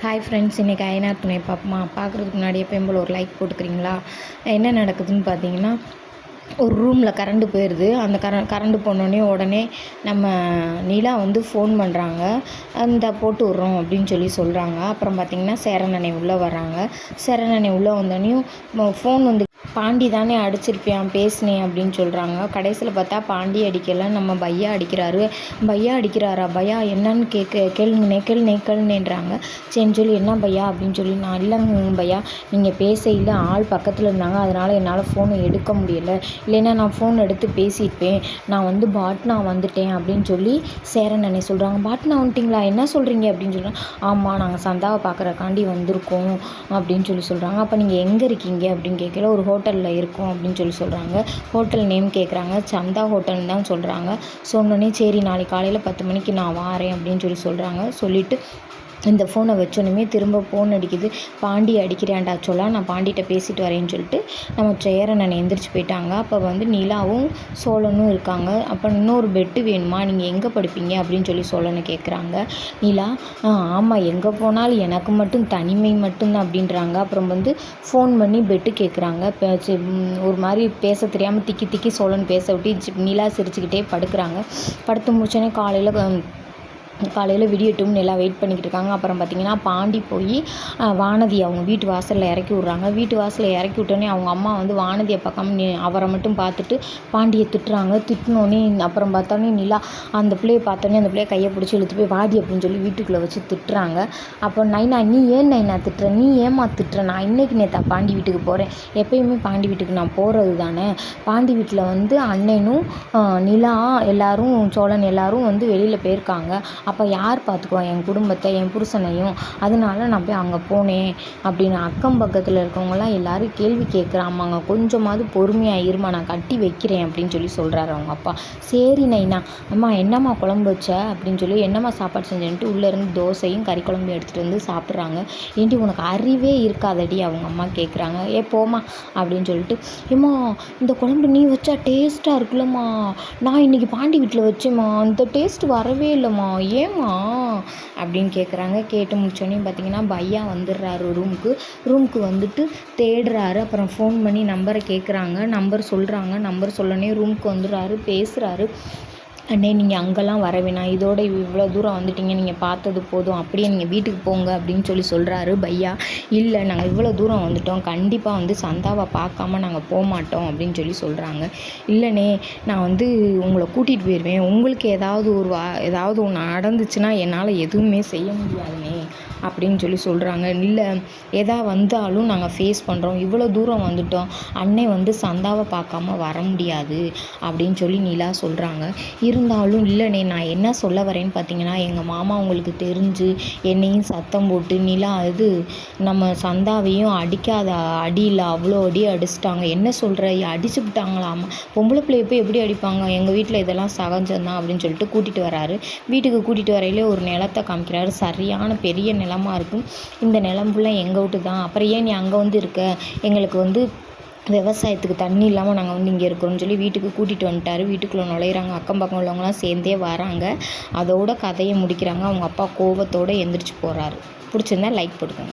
Hi friends, இன்றைக்கி ஐநாத் துணை பார்க்குறதுக்கு முன்னாடி எப்பயும் போல் ஒரு லைக் போட்டுக்கிறீங்களா? என்ன நடக்குதுன்னு பார்த்தீங்கன்னா, ஒரு ரூமில் கரண்டு போயிடுது. அந்த கரண்டு போனோடனே உடனே நம்ம நிலா வந்து ஃபோன் பண்ணுறாங்க. இந்த போட்டு விட்றோம் அப்படின்னு சொல்கிறாங்க. அப்புறம் பார்த்திங்கன்னா சேரன் உள்ளே வர்றாங்க. சேரன் உள்ளே வந்தோடனையும் ஃபோன் வந்து பாண்டி தானே அடிச்சிருப்பியான் பேசினேன் அப்படின்னு சொல்கிறாங்க. கடைசியில் பார்த்தா பாண்டி அடிக்கலை, நம்ம பையா அடிக்கிறாரு. பையா அடிக்கிறாரா? பையா என்னன்னு கேளுனேன்றாங்க. சரின்னு சொல்லி என்ன பையா அப்படின்னு சொல்லி, நான் இல்லைங்க பையா, நீங்கள் பேசையில் ஆள் பக்கத்தில் இருந்தாங்க, அதனால் என்னால் ஃபோனை எடுக்க முடியலை, இல்லைன்னா நான் ஃபோன் எடுத்து பேசியிருப்பேன். நான் வந்து பாட்னா வந்துட்டேன் அப்படின்னு சொல்லி சேரன் அண்ணே சொல்கிறாங்க. பாட்னா வந்துட்டிங்களா? என்ன சொல்கிறீங்க அப்படின்னு சொல்கிறாங்க. ஆமாம், நாங்கள் சந்தாவை பார்க்குறக்காண்டி வந்திருக்கோம் அப்படின்னு சொல்கிறாங்க. அப்போ நீங்கள் எங்கே இருக்கீங்க அப்படின்னு கேட்கல. ஒரு ஹோட்டலில் இருக்கோம் அப்படின்னு சொல்கிறாங்க. ஹோட்டல் நேம் கேட்குறாங்க. சந்தா ஹோட்டல்னு தான் சொல்கிறாங்க. சொன்னோடனே சரி, நாளைக்கு காலையில் 10 மணிக்கு நான் வாரேன் அப்படின்னு சொல்கிறாங்க. சொல்லிவிட்டு இந்த ஃபோனை வச்சோன்னே திரும்ப ஃபோன் அடிக்குது. பாண்டி அடிக்கிறேன்டா சொல்ல, நான் பாண்டிகிட்ட பேசிட்டு வரேன்னு சொல்லிட்டு நம்ம சேரன் எந்திரிச்சு போயிட்டாங்க. அப்போ வந்து நிலாவும் சோழனும் இருக்காங்க. அப்போ இன்னொரு பெட்டு வேணுமா, நீங்கள் எங்கே படுப்பீங்க அப்படின்னு சோழனை கேட்குறாங்க. நிலா ஆமாம், எங்கே போனாலும் எனக்கு மட்டும் தனிமை மட்டும்தான் அப்படின்றாங்க. அப்புறம் வந்து ஃபோன் பண்ணி பெட்டு கேட்குறாங்க. ஒரு மாதிரி பேச தெரியாமல் திக்கி திக்கி சோழன் பேச விட்டு நிலா சிரிச்சுக்கிட்டே படுக்கிறாங்க. படுத்து முடிச்சோன்னே காலையில் விடியட்டும்னு எல்லாம் வெயிட் பண்ணிக்கிட்டு இருக்காங்க. அப்புறம் பார்த்திங்கன்னா பாண்டி போய் வானதி அவங்க வீட்டு வாசலில் இறக்கி விட்றாங்க. வீட்டு வாசலில் இறக்கி விட்டோன்னே அவங்க அம்மா வந்து வானதியை பார்க்காம அவரை மட்டும் பார்த்துட்டு பாண்டியை திட்டுறாங்க. திட்டினோடனே அப்புறம் பார்த்தோன்னே நிலா அந்த பிள்ளையை பார்த்தோன்னே அந்த பிள்ளையை கையை பிடிச்சி இழுத்து போய் வாடி அப்படின்னு சொல்லி வீட்டுக்குள்ளே வச்சு திட்டுறாங்க. அப்போ நைனா, நீ ஏன் நைனா திட்டுற? நீ ஏமா திட்டுற? நான் இன்றைக்கி நேற்றா பாண்டி வீட்டுக்கு போகிறேன். எப்பயுமே பாண்டி வீட்டுக்கு நான் போகிறது தானே. பாண்டி வீட்டில் வந்து அண்ணனும் நிலா எல்லோரும் சோழன் எல்லோரும் வந்து வெளியில் போயிருக்காங்க. அப்போ யார் பார்த்துக்குவா என் குடும்பத்தை, என் புருஷனையும்? அதனால நான் போய் அங்கே போனேன் அப்படின்னு அக்கம் பக்கத்தில் இருக்கவங்களாம் எல்லோரும் கேள்வி கேட்குறாமாங்க. கொஞ்சமாவது பொறுமையாக இருமா, நான் கட்டி வைக்கிறேன் அப்படின்னு சொல்கிறாரு அவங்க அப்பா. சரி நைனா, அம்மா என்னம்மா குழம்பு வச்ச அப்படின்னு என்னம்மா சாப்பாடு செஞ்சேன்ட்டு உள்ளேருந்து தோசையும் கறி குழம்பு எடுத்துகிட்டு வந்து சாப்பிட்றாங்க. ஏன்டி உனக்கு அறிவே இருக்காதடி அவங்க அம்மா கேட்குறாங்க. போமா அப்படின்னு சொல்லிட்டு, ஏம்மா இந்த குழம்பு நீ வச்சா டேஸ்ட்டாக இருக்குல்லம்மா, நான் இன்றைக்கி பாண்டி வீட்டில் வச்சேம்மா, அந்த டேஸ்ட் வரவே இல்லைம்மா, ஏம்மா அப்படின்னு கேட்குறாங்க. கேட்டு முடிச்சோடனே பார்த்திங்கன்னா பையா வந்துடுறாரு ரூமுக்கு வந்துட்டு தேடுறாரு. அப்புறம் ஃபோன் பண்ணி நம்பரை கேட்குறாங்க. நம்பர் சொல்கிறாங்க. நம்பர் சொல்லனே ரூமுக்கு வந்துடுறாரு. பேசுகிறாரு. அண்ணே, நீங்கள் அங்கெல்லாம் வர வேணாம், இதோட இவ்வளோ தூரம் வந்துட்டீங்க, நீங்கள் பார்த்தது போதும், அப்படியே நீங்கள் வீட்டுக்கு போங்க அப்படின்னு சொல்கிறாரு பையா. இல்லை, நாங்கள் இவ்வளோ தூரம் வந்துட்டோம், கண்டிப்பாக வந்து சந்தாவை பார்க்காம நாங்கள் போக மாட்டோம் அப்படின்னு சொல்கிறாங்க. இல்லைண்ணே, நான் வந்து உங்களை கூட்டிகிட்டு போயிடுவேன், உங்களுக்கு ஏதாவது ஒன்று நடந்துச்சுன்னா என்னால் எதுவுமே செய்ய முடியாதுண்ணே அப்படின்னு சொல்கிறாங்க. இல்லை, எதா வந்தாலும் நாங்கள் ஃபேஸ் பண்ணுறோம், இவ்வளோ தூரம் வந்துட்டோம், அண்ணே வந்து சந்தாவை பார்க்காம வர முடியாது அப்படின்னு நிலா சொல்கிறாங்க. இருந்தாலும் இல்லைண்ணே, நான் என்ன சொல்ல வரேன்னு பார்த்தீங்கன்னா, எங்கள் மாமா உங்களுக்கு தெரிஞ்சு என்னையும் சத்தம் போட்டு நிலா நம்ம சந்தாவையும் அடிக்காத அடியில் அவ்வளோ அடி அடிச்சிட்டாங்க. என்ன சொல்கிற? அடிச்சு விட்டாங்களாமா. பொம்பளை பிள்ளைய போய் எப்படி அடிப்பாங்க? எங்கள் வீட்டில் இதெல்லாம் சகஜம்தான் அப்படின்னு கூட்டிகிட்டு வராரு. வீட்டுக்கு கூட்டிகிட்டு வரையிலே ஒரு நிலத்தை காமிக்கிறாரு. சரியான பெரிய நிலமாக இருக்கும். இந்த நிலம் ஃபுல்லாக எங்கள் வீட்டு தான். அப்புறம் ஏன் நீ அங்கே வந்து இருக்க? எங்களுக்கு வந்து விவசாயத்துக்கு தண்ணி இல்லாமல் நாங்கள் வந்து இங்கே இருக்கிறோம்னு வீட்டுக்கு கூட்டிகிட்டு வந்துட்டார். வீட்டுக்குள்ளே நுழையிறாங்க. அக்கம் பக்கம் உள்ளவங்களாம் சேர்ந்தே வராங்க. அதோட கதையை முடிக்கிறாங்க. அவங்க அப்பா கோவத்தோடு எந்திரிச்சு போகிறாரு. பிடிச்சிருந்தா லைக் போட்டுக்கோங்க.